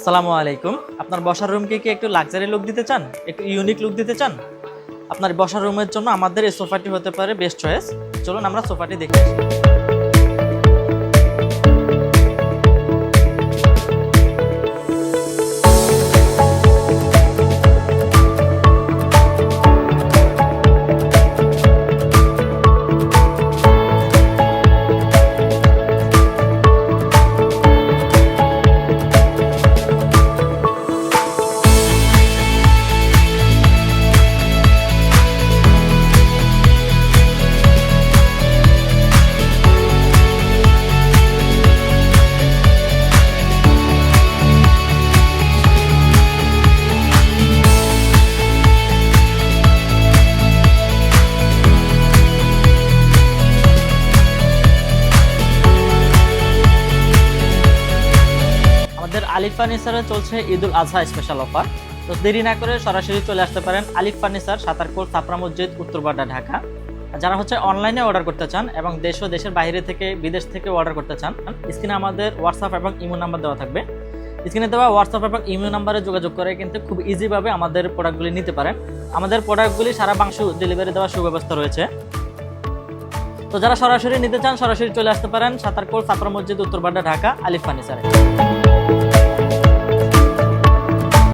আসসালামু আলাইকুম। আপনার বসার রুমকে কি একটু লাক্সারি লুক দিতে চান, একটু ইউনিক লুক দিতে চান? আপনার বসার রুমের জন্য আমাদের এই সোফাটি হতে পারে বেস্ট চয়েস। চলুন আমরা সোফাটি দেখে আসি। আমাদের আলিফ ফার্নিচারে চলছে ঈদুল আজহা স্পেশাল অফার। তো দেরি না করে সরাসরি চলে আসতে পারেন আলিফ ফার্নিচার, সাতারকুল, ছাপড়া মসজিদ, উত্তরবাড্ডা, ঢাকা। যারা অনলাইনে অর্ডার করতে চান এবং দেশ ও দেশের বাইরে থেকে বিদেশ থেকে অর্ডার করতে চান, স্ক্রিনে আমাদের হোয়াটসঅ্যাপ এবং ইমো নাম্বার দেওয়া থাকবে। স্ক্রিনে দেওয়া হোয়াটসঅ্যাপ এবং ইমো নাম্বারে যোগাযোগ করে কিন্তু খুব ইজিভাবে আমাদের প্রোডাক্টগুলি নিতে পারেন। আমাদের প্রোডাক্টগুলি সারা বাংলাদেশে ডেলিভারি দেওয়ার সুব্যবস্থা রয়েছে। তো যারা সরাসরি নিতে চান সরাসরি চলে আসতে পারেন সাতারকুল, ছাপড়া মসজিদ, উত্তরবাড্ডা, ঢাকা, আলিফ ফার্নিচারে।